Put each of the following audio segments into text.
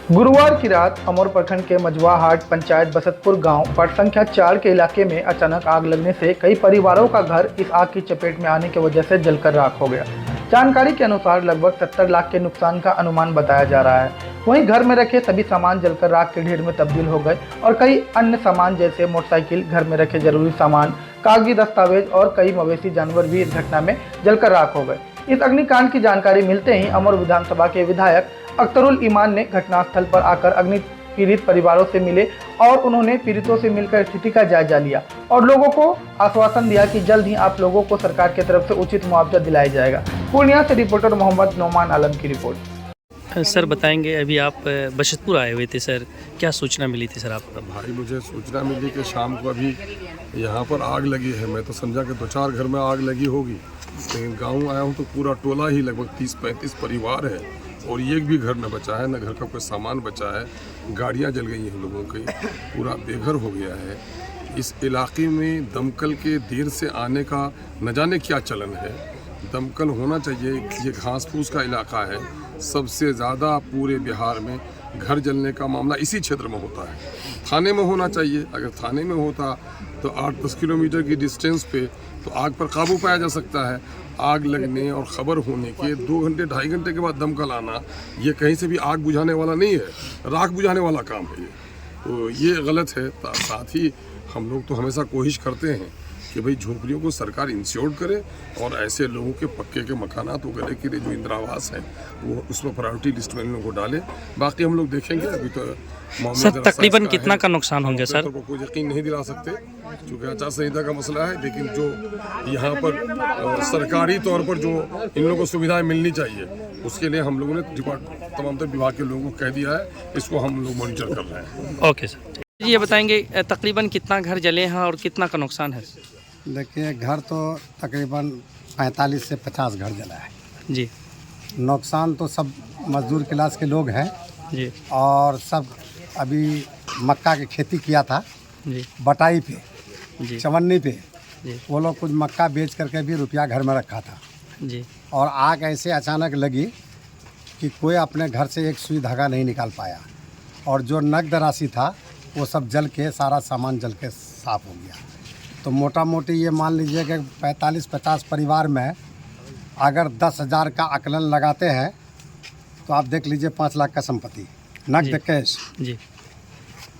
गुरुवार की रात अमौर प्रखंड के मजवाहाट पंचायत बसतपुर गांव वार्ड संख्या 4 के इलाके में अचानक आग लगने से कई परिवारों का घर इस आग की चपेट में आने की वजह से जलकर राख हो गया। जानकारी के अनुसार लगभग 70 लाख के नुकसान का अनुमान बताया जा रहा है। वहीं घर में रखे सभी सामान जलकर राख के ढेर में तब्दील हो गए और कई अन्य सामान जैसे मोटरसाइकिल, घर में रखे जरूरी सामान, कागजी दस्तावेज और कई मवेशी जानवर भी इस घटना में जलकर राख हो गए। इस अग्निकांड की जानकारी मिलते ही अमौर विधानसभा के विधायक अख्तरुल ईमान ने घटनास्थल पर आकर अग्नि पीड़ित परिवारों से मिले और उन्होंने पीड़ितों से मिलकर स्थिति का जायजा लिया और लोगों को आश्वासन दिया कि जल्द ही आप लोगों को सरकार की तरफ से उचित मुआवजा दिलाया जाएगा। पूर्णिया से रिपोर्टर मोहम्मद नौमान आलम की रिपोर्ट। सर बताएंगे, अभी आप बशतपुर आए हुए थे सर, क्या सूचना मिली थी सर आपको? भाई मुझे सूचना मिली कि शाम को अभी यहाँ पर आग लगी है। मैं तो समझा कि 2-4 घर में आग लगी होगी, लेकिन गांव आया हूँ तो पूरा टोला ही लगभग 30-35 परिवार है और एक भी घर न बचा है, न घर का कोई सामान बचा है। गाड़ियाँ जल गई हैं लोगों की, पूरा बेघर हो गया है। इस इलाके में दमकल के देर से आने का न जाने क्या चलन है। दमकल होना चाहिए। ये घास फूस का इलाका है। सबसे ज़्यादा पूरे बिहार में घर जलने का मामला इसी क्षेत्र में होता है। थाने में होना चाहिए। अगर थाने में होता तो 8-10 किलोमीटर की डिस्टेंस पे तो आग पर काबू पाया जा सकता है। आग लगने और ख़बर होने के 2 घंटे 2.5 घंटे के बाद दमकल आना, ये कहीं से भी आग बुझाने वाला नहीं है, राख बुझाने वाला काम है ये। तो ये गलत है। साथ ही हम लोग तो हमेशा कोशिश करते हैं कि भाई झोपड़ियों को सरकार इंश्योर करे और ऐसे लोगों के पक्के के मकानात वगैरह के लिए जो इंदिरा आवास हैं वो उसमें प्रायोरिटी लिस्ट में इन लोगों को डालें। बाकी हम लोग देखेंगे। अभी तो सर तकरीबन कितना का नुकसान होंगे सर? तो कोई यकीन नहीं दिला सकते क्योंकि आचार संहिता का मसला है, लेकिन जो यहाँ पर सरकारी तौर पर जो इन लोगों को सुविधाएं मिलनी चाहिए उसके लिए हम लोगों ने तमाम विभाग के लोगों को कह दिया है। इसको हम लोग मॉनिटर कर रहे हैं। ओके सर, ये बताएंगे तकरीबन कितना घर जले हैं और कितना का नुकसान है? देखिए, घर तो तकरीबन 45 से 50 घर जला है जी। नुकसान तो सब मजदूर क्लास के लोग हैं जी। और सब अभी मक्का की खेती किया था जी। बटाई पे जी। चवन्नी पे जी। वो लोग कुछ मक्का बेच करके भी रुपया घर में रखा था जी। और आग ऐसे अचानक लगी कि कोई अपने घर से एक सुई धागा नहीं निकाल पाया और जो नकद राशि था वो सब जल के सारा सामान जल के साफ हो गया। तो मोटा मोटी ये मान लीजिए कि 45-50 परिवार में अगर 10,000 का आकलन लगाते हैं तो आप देख लीजिए 5 लाख का संपत्ति नकद कैश जी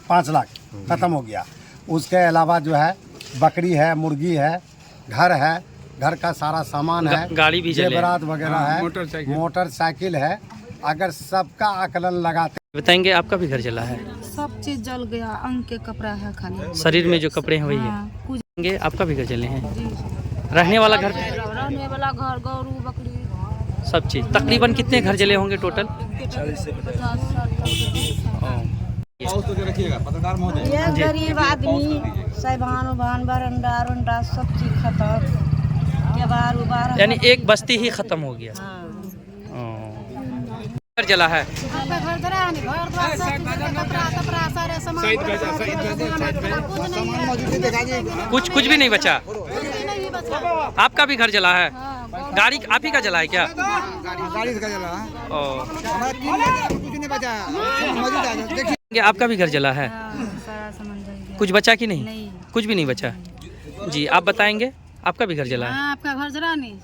5 लाख ख़त्म हो गया। उसके अलावा जो है बकरी है, मुर्गी है, घर है, घर का सारा सामान है, गाड़ी भी जले, जेवरात वगैरह है, मोटरसाइकिल है। अगर सबका आकलन लगाते बताएंगे, आपका भी घर जला है? सब चीज जल गया। अंग के कपड़ा है खाली, शरीर में जो कपड़े हैं वही है। कुछ आपका भी घर जले हैं? जी। रहने वाला घर, रहने वाला घर, गौरू बकरी सब चीज़। तकरीबन कितने घर जले होंगे टोटल? 50 ये गरीब आदमी साइबान उबान बरंडा उंडा सब चीज खत्म। केबार उबार यानी एक बस्ती ही खत्म हो गया। घर जला है? कुछ भी नहीं बचा। आपका भी घर जला है? गाड़ी आप ही का जला है क्या? गाड़ी का जला है। कुछ नहीं बचा। आपका भी घर जला है? कुछ बचा कि नहीं? कुछ भी नहीं बचा। जी, आप बताएंगे, आपका भी घर जला है? आपका घर जला नहीं।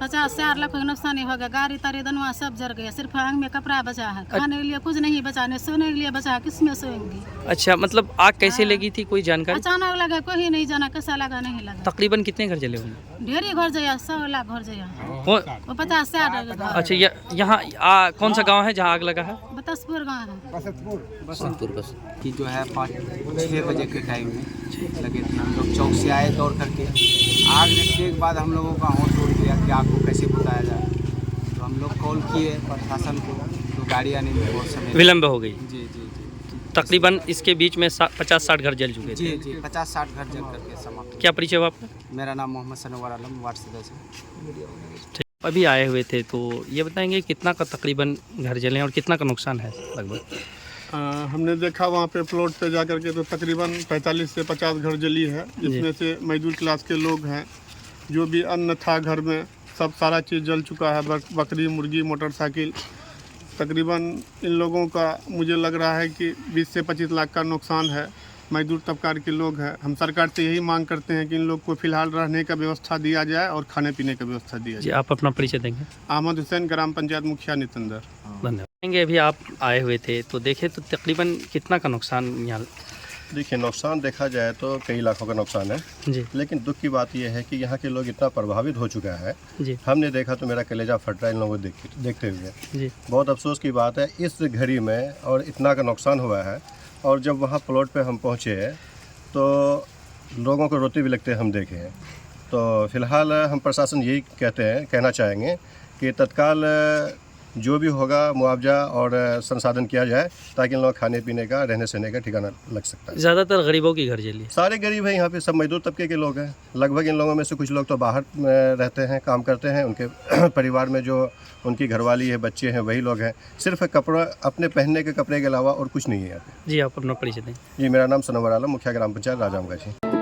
50 लाख का नुकसान हो गया। गाड़ी तारी दनुआ सब जल गया। सिर्फ आंग में कपड़ा बचा है, खाने के लिए कुछ नहीं बचा, नहीं सोने के लिए बचा। किस में सोएंगी? अच्छा, मतलब आग कैसे लगी थी, कोई जानकारी? अचानक लगा, कोई नहीं जाना कैसा लगा, नहीं लगा। तकरीबन कितने घर जले होंगे? ढेरी घर जया, 100 लाख घर जया। वो 50-60। अच्छा, यहाँ कौन सा गांव है जहाँ आग लगा है? बसतपुर गाँव है। बसंतपुर बस की जो है 5-6 बजे के टाइम में लगे थे। हम लोग चौक से आए दौड़ करके। आग लगने के बाद हम लोगों का होश उड़ गया कि आग को कैसे बुझाया जाए। तो हम लोग कॉल किए प्रशासन को, तो गाड़ी आने में बहुत समय विलम्ब हो गई। जी जी जी। तकरीबन इसके बीच में 50-60 घर जल चुके थे। जी जी 50-60 घर जल करके समाप्त। क्या परिचय हुआ आपका? मेरा नाम मोहम्मद सनवर आलम, वार्ड सदस्य। अभी आए हुए थे, तो ये बताएंगे कितना का तकरीबन घर जले और कितना का नुकसान है लगभग? हमने देखा वहाँ पे प्लॉट पे जा कर के तो तकरीबन 45 से 50 घर जली है, जिसमें से मजदूर क्लास के लोग हैं। जो भी अन्न था घर में सब सारा चीज़ जल चुका है। बकरी, मुर्गी, मोटरसाइकिल तकरीबन इन लोगों का मुझे लग रहा है कि 20 से 25 लाख का नुकसान है। मजदूर तबका के लोग हैं। हम सरकार से यही मांग करते हैं कि इन लोग को फिलहाल रहने का व्यवस्था दिया जाए और खाने पीने का व्यवस्था दिया जी जाए। आप अपना परिचय देंगे? अहमद हुसैन, ग्राम पंचायत मुखिया नितंदर। धन्यवाद। अभी आप आए हुए थे तो देखे तो तकरीबन कितना का नुकसान यहाँ? देखिए, नुकसान देखा जाए तो कई लाखों का नुकसान है जी लेकिन दुख की बात यह है कि यहाँ के लोग इतना प्रभावित हो चुका है। जी हमने देखा तो मेरा कलेजा फट रहा है इन लोगों को देखते हुए। जी बहुत अफसोस की बात है इस घड़ी में, और इतना का नुकसान हुआ है। और जब वहाँ प्लॉट पे हम पहुँचे तो लोगों को रोते भी लगते हम देखे हैं। तो फिलहाल हम प्रशासन यही कहना चाहेंगे कि तत्काल जो भी होगा मुआवजा और संसाधन किया जाए ताकि इन लोग खाने पीने का, रहने सहने का ठिकाना लग सकता है। ज़्यादातर गरीबों की घर जली? सारे गरीब हैं यहाँ पे, सब मजदूर तबके के लोग हैं। लगभग इन लोगों में से कुछ लोग तो बाहर रहते हैं, काम करते हैं। उनके परिवार में जो उनकी घरवाली है, बच्चे हैं, वही लोग हैं। सिर्फ कपड़ा, अपने पहनने के कपड़े के अलावा और कुछ नहीं है यहाँ पे। जी आप अपना परिचय दें। जी मेरा नाम सनवर आलम, मुखिया ग्राम पंचायत राजामगंज है।